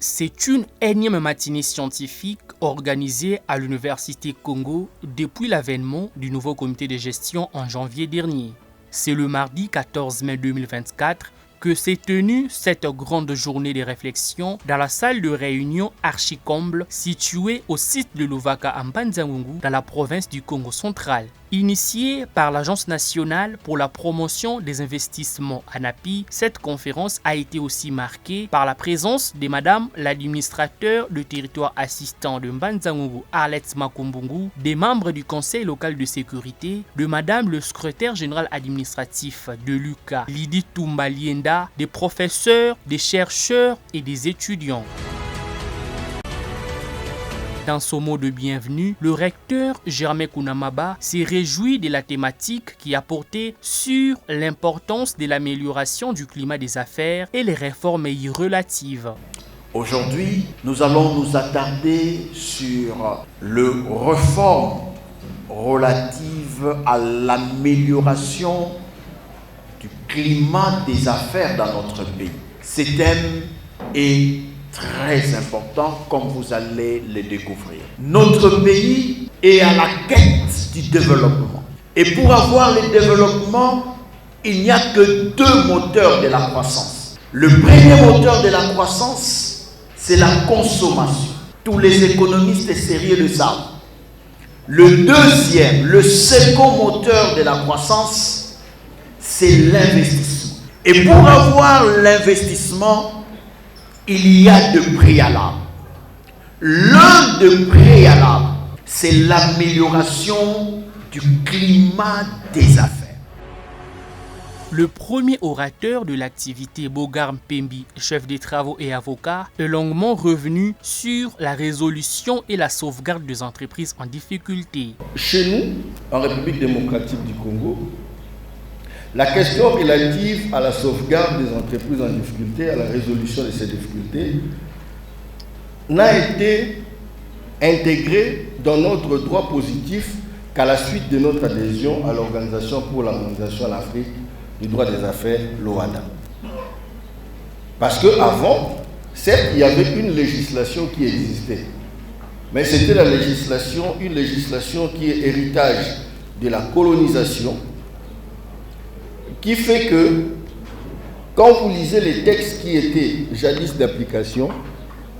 C'est une énième matinée scientifique organisée à l'Université Congo depuis l'avènement du nouveau comité de gestion en janvier dernier. C'est le mardi 14 mai 2024 que s'est tenue cette grande journée de réflexion dans la salle de réunion Archicomble située au site de Louvaka à Mbanza-Ngungu dans la province du Congo central. Initiée par l'Agence nationale pour la promotion des investissements ANAPI, cette conférence a été aussi marquée par la présence de Madame l'administrateur du territoire assistant de Mbanza-Ngungu, Arlette Makumbungu, des membres du conseil local de sécurité, de Madame le secrétaire général administratif de l'UCA, Lydie Toumba-Lienda, des professeurs, des chercheurs et des étudiants. Dans son mot de bienvenue, le recteur Germain Kounamaba s'est réjoui de la thématique qui a porté sur l'importance de l'amélioration du climat des affaires et les réformes y relatives. Aujourd'hui, nous allons nous attarder sur les réformes relatives à l'amélioration du climat des affaires dans notre pays. Ce thème est très important, comme vous allez le découvrir. Notre pays est à la quête du développement. Et pour avoir le développement, il n'y a que deux moteurs de la croissance. Le premier moteur de la croissance, c'est la consommation. Tous les économistes sérieux le savent. Le deuxième, le second moteur de la croissance, c'est l'investissement. Et pour avoir l'investissement, il y a deux préalables. L'un des préalables, c'est l'amélioration du climat des affaires. Le premier orateur de l'activité, Bogar Mpembi, chef des travaux et avocat, est longuement revenu sur la résolution et la sauvegarde des entreprises en difficulté. Chez nous, en République démocratique du Congo, la question relative à la sauvegarde des entreprises en difficulté, à la résolution de ces difficultés, n'a été intégrée dans notre droit positif qu'à la suite de notre adhésion à l'Organisation pour l'harmonisation en Afrique du droit des affaires, l'OHADA. Parce qu'avant, certes, il y avait une législation qui existait, mais c'était une législation qui est héritage de la colonisation, qui fait que, quand vous lisez les textes qui étaient jadis d'application,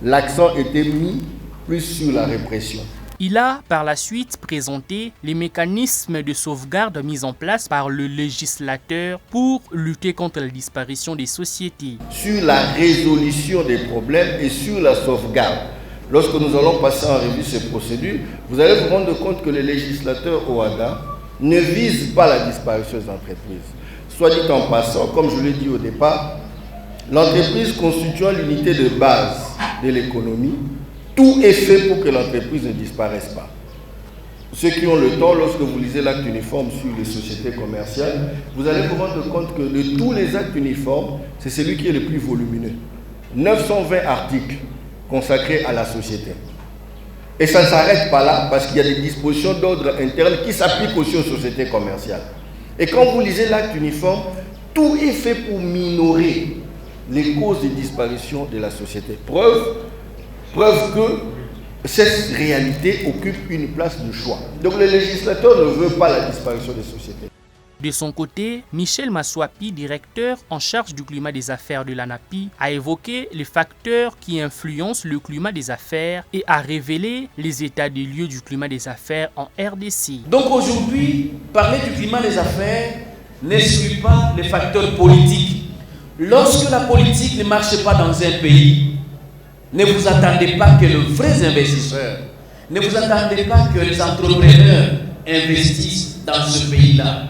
l'accent était mis plus sur la répression. Il a par la suite présenté les mécanismes de sauvegarde mis en place par le législateur pour lutter contre la disparition des sociétés. Sur la résolution des problèmes et sur la sauvegarde. Lorsque nous allons passer en revue ces procédures, vous allez vous rendre compte que le législateur OHADA ne vise pas la disparition des entreprises. Soit dit en passant, comme je l'ai dit au départ, l'entreprise constituant l'unité de base de l'économie, tout est fait pour que l'entreprise ne disparaisse pas. Ceux qui ont le temps, lorsque vous lisez l'acte uniforme sur les sociétés commerciales, vous allez vous rendre compte que de tous les actes uniformes, c'est celui qui est le plus volumineux. 920 articles consacrés à la société. Et ça ne s'arrête pas là, parce qu'il y a des dispositions d'ordre interne qui s'appliquent aussi aux sociétés commerciales. Et quand vous lisez l'acte uniforme, tout est fait pour minorer les causes de disparition de la société. Preuve que cette réalité occupe une place de choix. Donc le législateur ne veut pas la disparition des sociétés. De son côté, Michel Maswapi, directeur en charge du climat des affaires de l'ANAPI, a évoqué les facteurs qui influencent le climat des affaires et a révélé les états des lieux du climat des affaires en RDC. Donc aujourd'hui, parler du climat des affaires n'exclut pas les facteurs politiques. Lorsque la politique ne marche pas dans un pays, ne vous attendez pas que les vrais investisseurs, ne vous attendez pas que les entrepreneurs investissent dans ce pays-là.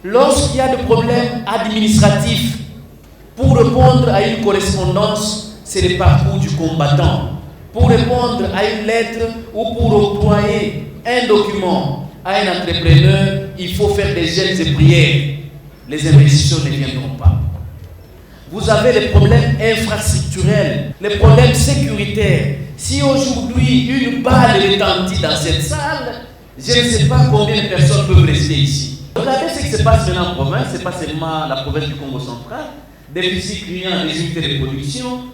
Lorsqu'il y a des problèmes administratifs, pour répondre à une correspondance, c'est le parcours du combattant. Pour répondre à une lettre ou pour octroyer un document à un entrepreneur, il faut faire des gels et prières. Les investisseurs ne viendront pas. Vous avez les problèmes infrastructurels, les problèmes sécuritaires. Si aujourd'hui une balle retentit dans cette salle, je ne sais pas combien de personnes peuvent rester ici. Regardez ce qui se passe maintenant en province, ce n'est pas seulement la province du Congo central. Déficit client, résultat de production,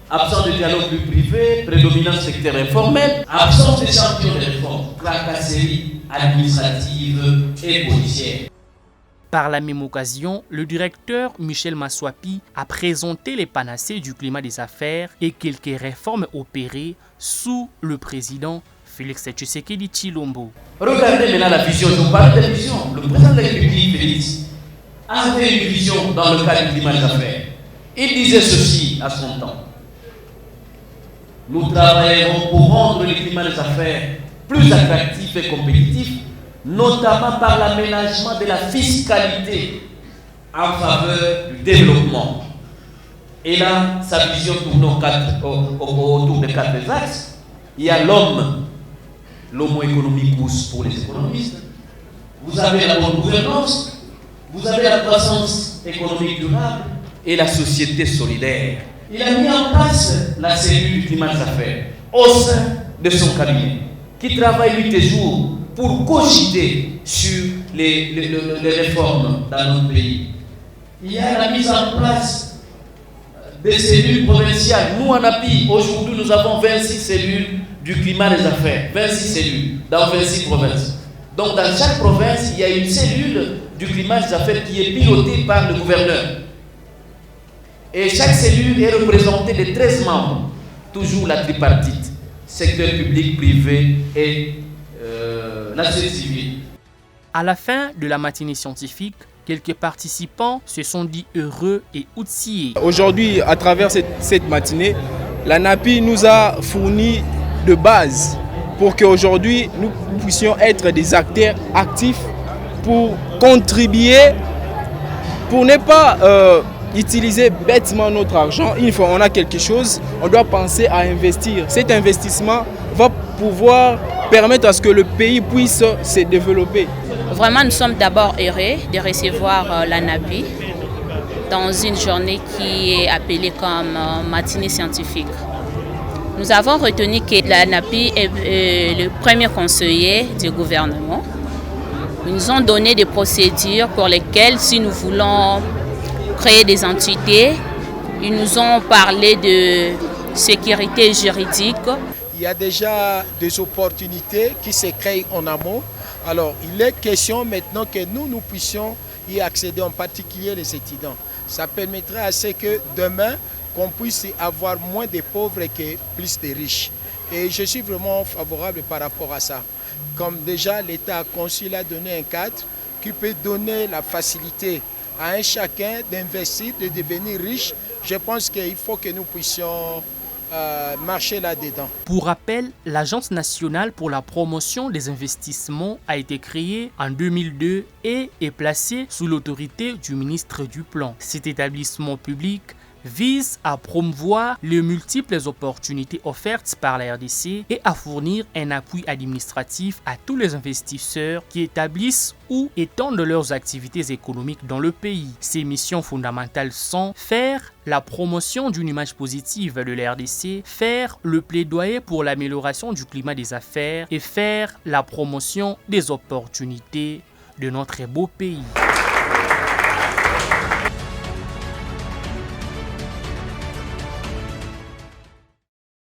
absence de dialogue plus privé, prédominant secteur informel, absence de champions de réforme, tracasserie administrative et policière. Par la même occasion, le directeur Michel Maswapi a présenté les panacées du climat des affaires et quelques réformes opérées sous le président Félix Tshisekedi Tshilombo. Regardez maintenant la vision, je vous parle de vision. Le président de la République, Félix, avait une vision dans le cadre du climat des affaires. Il disait ceci à son temps. Nous travaillerons pour rendre le climat des affaires plus attractif et compétitif, notamment par l'aménagement de la fiscalité en faveur du développement. Et là, sa vision tourne autour de 4 axes. Il y a l'homme, l'homo economicus pour les économistes. Vous avez la bonne gouvernance, vous avez la croissance économique durable et la société solidaire. Il a mis en place la cellule du climat des affaires au sein de son cabinet, qui travaille nuit et jour pour cogiter sur les réformes dans notre pays. Il y a la mise en place des cellules provinciales. Nous, en API, aujourd'hui, nous avons 26 cellules du climat des affaires. 26 cellules dans 26 provinces. Donc, dans chaque province, il y a une cellule du climat des affaires qui est pilotée par le gouverneur. Et chaque cellule est représentée de 13 membres. Toujours la tripartite. Secteur public, privé et la société civile. À la fin de la matinée scientifique, quelques participants se sont dit heureux et outillés. Aujourd'hui, à travers cette matinée, la NAPI nous a fourni de base pour qu'aujourd'hui nous puissions être des acteurs actifs pour contribuer, pour ne pas utiliser bêtement notre argent. Une fois on a quelque chose, on doit penser à investir. Cet investissement va pouvoir permettre à ce que le pays puisse se développer. Vraiment, nous sommes d'abord heureux de recevoir la NAPI dans une journée qui est appelée comme matinée scientifique. Nous avons retenu que la NAPI est le premier conseiller du gouvernement. Ils nous ont donné des procédures pour lesquelles, si nous voulons créer des entités, ils nous ont parlé de sécurité juridique. Il y a déjà des opportunités qui se créent en amont. Alors, il est question maintenant que nous puissions y accéder, en particulier les étudiants. Ça permettrait à ce que demain, qu'on puisse avoir moins de pauvres que plus de riches. Et je suis vraiment favorable par rapport à ça. Comme déjà l'État a conçu, il a donné un cadre qui peut donner la facilité à un chacun d'investir, de devenir riche. Je pense qu'il faut que nous puissions marcher là-dedans. Pour rappel, l'Agence nationale pour la promotion des investissements a été créée en 2002 et est placée sous l'autorité du ministre du Plan. Cet établissement public vise à promouvoir les multiples opportunités offertes par la RDC et à fournir un appui administratif à tous les investisseurs qui établissent ou étendent leurs activités économiques dans le pays. Ces missions fondamentales sont faire la promotion d'une image positive de la RDC, faire le plaidoyer pour l'amélioration du climat des affaires et faire la promotion des opportunités de notre beau pays.